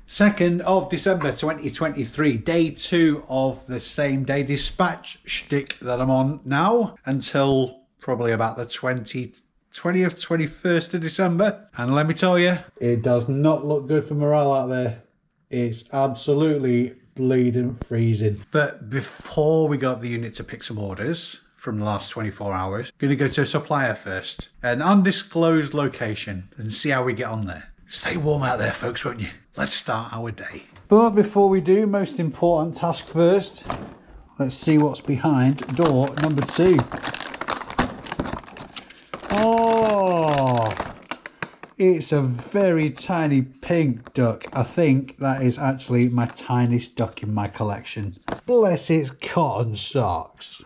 2nd of December 2023, day 2 of the same day dispatch shtick that I'm on now until probably about the 20th, 21st of December. And let me tell you, it does not look good for morale out there. It's absolutely bleeding freezing. But before we got the unit to pick some orders from the last 24 hours, going to go to a supplier first, an undisclosed location, and see how we get on there. Stay warm out there, folks, won't you? Let's start our day. But before we do, most important task first. Let's see what's behind door number 2. Oh, it's a very tiny pink duck. I think that is actually my tiniest duck in my collection. Bless its cotton socks.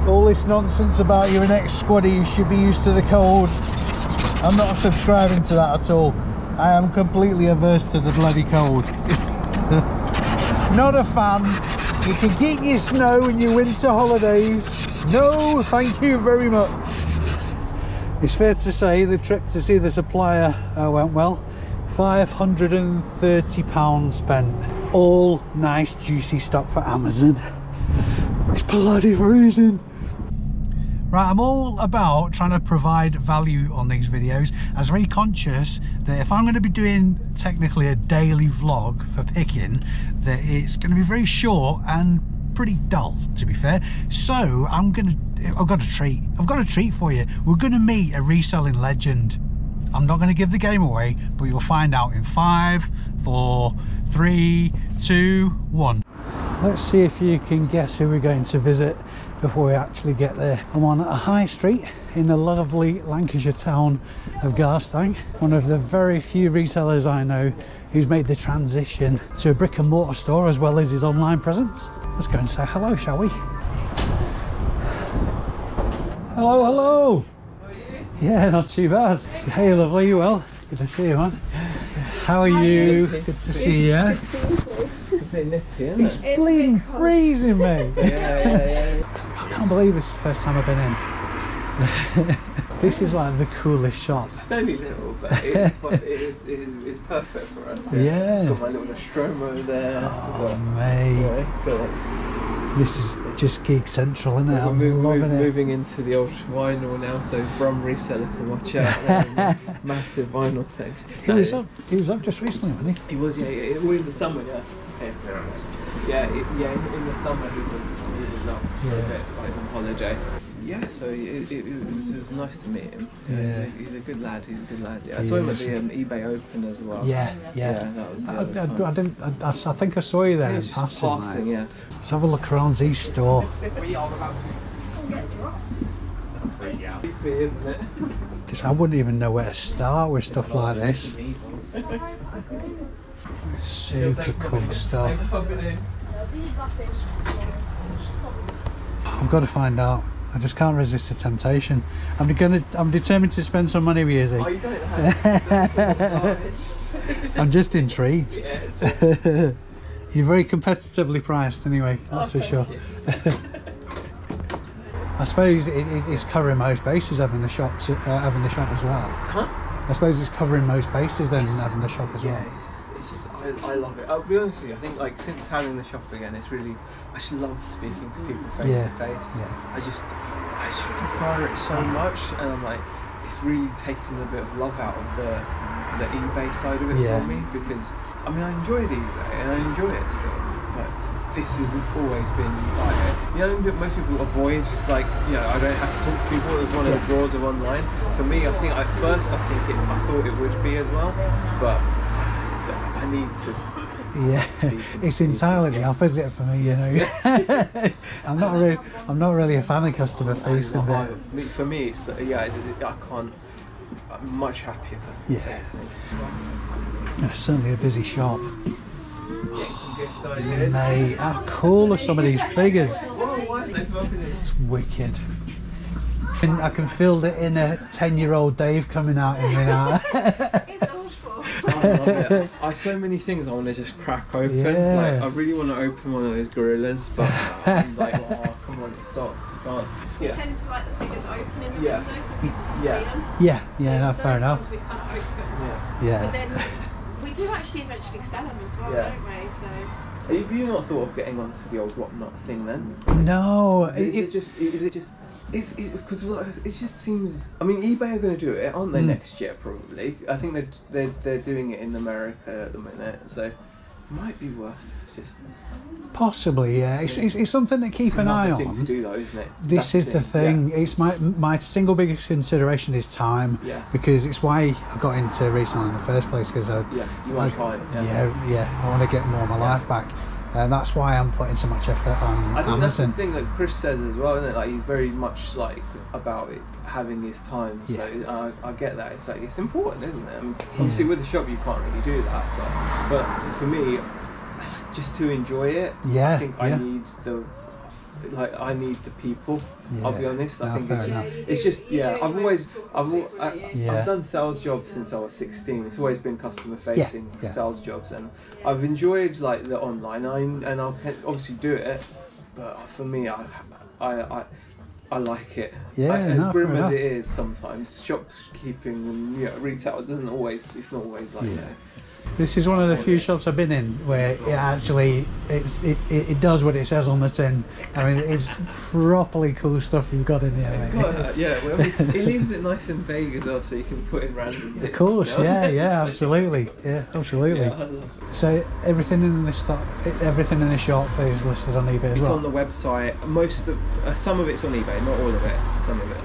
All this nonsense about you're an ex-squaddy, you should be used to the cold. I'm not subscribing to that at all. I am completely averse to the bloody cold. Not a fan. You can keep your snow and your winter holidays. No, thank you very much. It's fair to say the trip to see the supplier went well. £530 spent. All nice juicy stock for Amazon. It's bloody freezing. Right, I'm all about trying to provide value on these videos. I was very conscious that if I'm going to be doing technically a daily vlog for picking, that it's going to be very short and pretty dull, to be fair. So I've got a treat. I've got a treat for you. We're going to meet a reselling legend. I'm not going to give the game away, but you'll find out in 5, 4, 3, 2, 1. Let's see if you can guess who we're going to visit before we actually get there. I'm on a high street in the lovely Lancashire town of Garstang. One of the very few resellers I know who's made the transition to a brick and mortar store as well as his online presence. Let's go and say hello, shall we? Hello, hello. How are you? Yeah, not too bad. Hey, lovely, you well? Good to see you, man. How are you? Good to see you. Nippy, isn't It's bleeding freezing, mate. Yeah. I can't believe this is the first time I've been in. This is like the coolest shop. It's only little, but it's perfect for us. Yeah. Got my little Nostromo there. Oh, mate. This is just Geek Central, isn't it? I'm loving it. Moving into the old vinyl now, so Brum reseller can watch out there. Massive vinyl section. He was up just recently, wasn't he? He was, yeah. In the summer, yeah. In the summer he was up for a bit, like on holiday. Yeah, so it was nice to meet him. Yeah. He's a good lad. Yeah, I saw him at the eBay Open as well. Yeah. That was I think I saw you there in passing. Yeah. Let's have a look around Z's store. Isn't it? I wouldn't even know where to start with stuff like this. Super cool stuff. I've got to find out. I just can't resist the temptation. I'm determined to spend some money with you, Izzy. Oh, you don't have I'm just intrigued. You're very competitively priced anyway, that's for sure. I suppose it's covering most bases having the shop as well. Huh? I suppose it's covering most bases then having the shop as well. I love it. I'll be honest with you, I think like since having the shop again, I just love speaking to people face to face. I just prefer it so much, and I'm like, it's really taken a bit of love out of the eBay side of it for me, because I mean I enjoyed eBay and I enjoy it still, but this has always been like, most people avoid, like, I don't have to talk to people. It was one of the draws of online. For me, I thought it would be as well, but I need to speak. It's entirely the opposite for me, I'm not really a fan of customer facing. For me, it's I can't. I'm much happier customer facing. It's certainly a busy shop. Mate, how cool are some of these figures? It's wicked. I can feel the inner 10-year-old Dave coming out in me now. I love it. I have so many things I want to just crack open. Like, I really want to open one of those gorillas, but I'm like, oh, come on. in stock. You can't. We tend to like the figures open in the window so people can see them. Yeah, so fair enough. Ones we kind of open. Yeah. But then we do actually eventually sell them as well, don't we? So. Have you not thought of getting onto the old whatnot thing then? No. Is it just? Because it just seems. I mean, eBay are going to do it, aren't they? Next year, probably. I think they're doing it in America at the minute, so it might be worth just. Possibly, yeah. It's something to keep an eye on. Thing to do, though, isn't it? This is the thing. Yeah. It's my single biggest consideration is time. Yeah. Because it's why I got into reselling in the first place. Because you want time. I want to get more of my life back. And that's why I'm putting so much effort on Amazon. I think that's the thing that Chris says as well, isn't it? Like, he's very much like about it, having his time. So I get that. It's like, it's important, isn't it? I mean, obviously with the shop you can't really do that, but for me, just to enjoy it, I think I need the people. I'll be honest. I think it's just I've done sales jobs since I was 16. It's always been customer facing sales jobs, and I've enjoyed like the online. And I'll obviously do it, but for me, I like it. As grim as it is sometimes, shopkeeping and retail, it's not always like This is one of the few shops I've been in where it actually it does what it says on the tin. I mean, it's properly cool stuff you've got in here. Well, he leaves it nice and vague as well, so you can put in random bits. Of course, absolutely, absolutely. I love it. So everything in the stock, everything in the shop is listed on eBay as well. It's on the website. Some of it's on eBay, not all of it. Some of it,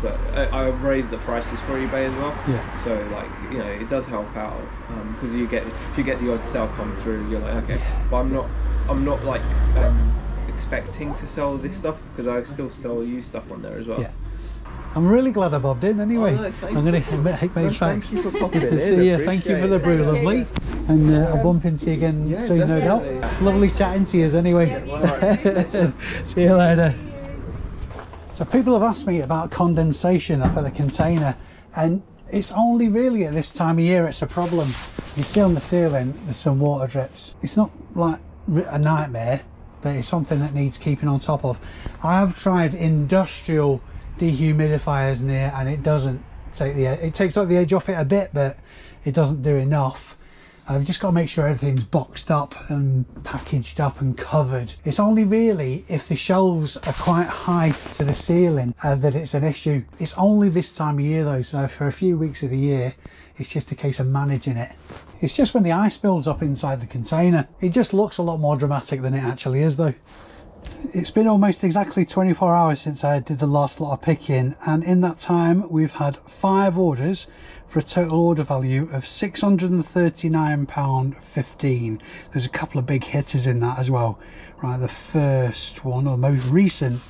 but I've raised the prices for eBay as well. Yeah. So it does help out because if you get the odd sale come through, you're like, okay, but I'm not like expecting to sell this stuff because I still sell used stuff on there as well. Yeah. I'm really glad I bobbed in anyway. I'm going to make tracks. Thank you for popping in. Good to see you. Thank you for the brew, lovely. And I'll bump into you again soon, no doubt. It's lovely chatting to you anyway. See you later. So people have asked me about condensation up at the container, and it's only really at this time of year it's a problem. You see on the ceiling there's some water drips. It's not like a nightmare, but it's something that needs keeping on top of. I have tried industrial dehumidifiers in here and it doesn't take it takes like the edge off it a bit, but it doesn't do enough. I've just got to make sure everything's boxed up and packaged up and covered. It's only really if the shelves are quite high to the ceiling that it's an issue. It's only this time of year though, so for a few weeks of the year it's just a case of managing it. It's just when the ice builds up inside the container, it just looks a lot more dramatic than it actually is though. It's been almost exactly 24 hours since I did the last lot of picking, and in that time we've had 5 orders for a total order value of £639.15. There's a couple of big hitters in that as well. Right, the first one, or most recent,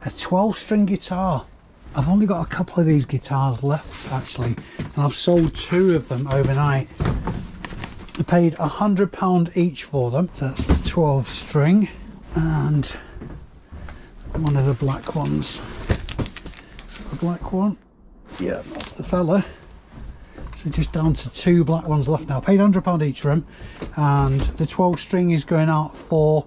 a 12-string guitar. I've only got a couple of these guitars left actually, and I've sold 2 of them overnight. I paid £100 each for them. So that's the 12-string. And one of the black ones. So the black one, yeah, that's the fella. So just down to 2 black ones left now. Paid £100 each for them, and the 12-string is going out for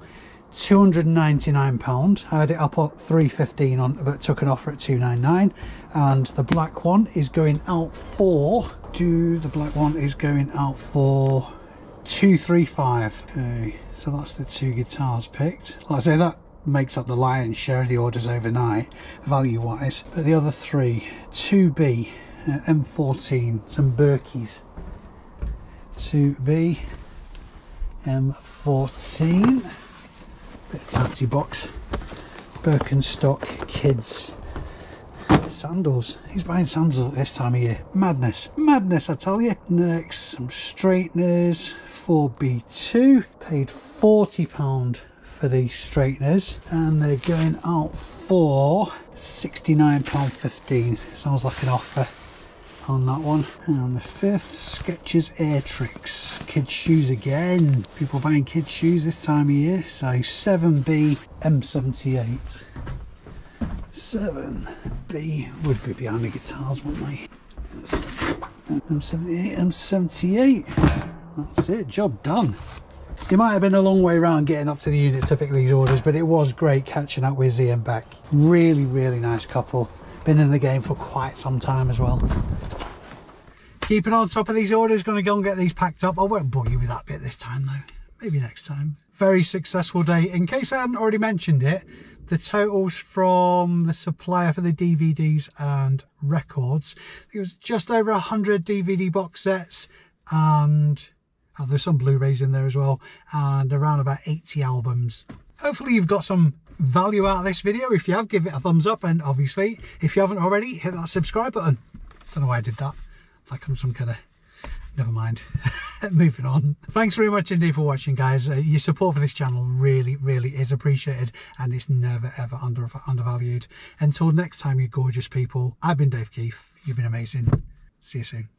£299. I had it up at £315 on, but took an offer at £299. And the black one is going out for £235. Okay, so that's the 2 guitars picked. Like I say, that makes up the lion's share of the orders overnight, value wise. But the other 3, 2B, M14, some Berkeys, 2B, M14, bit of tatty box, Birkenstock kids sandals. Who's buying sandals at this time of year? Madness, madness, I tell you. Next, some straighteners, 4B2. Paid £40 for these straighteners, and they're going out for £69.15. Sounds like an offer on that one. And the 5th, Skechers Air Tricks, kids shoes again. People buying kids shoes this time of year. So 7B, M78. 7B would be behind the guitars, wouldn't they? M78, M78. That's it, job done. It might have been a long way around getting up to the unit to pick these orders, but it was great catching up with Z and Beck. Really, really nice couple. Been in the game for quite some time as well. Keeping on top of these orders, going to go and get these packed up. I won't bore you with that bit this time though. Maybe next time. Very successful day. In case I hadn't already mentioned it, the totals from the supplier for the DVDs and records, it was just over 100 DVD box sets, and there's some Blu-rays in there as well, and around about 80 albums. Hopefully you've got some value out of this video. If you have, give it a thumbs up, and obviously if you haven't already, hit that subscribe button. Don't know why I did that, like I'm some kind of, never mind. Moving on. Thanks very much indeed for watching, guys. Your support for this channel really, really is appreciated, and it's never ever undervalued. Until next time, you gorgeous people, I've been Dave Keith. You've been amazing. See you soon.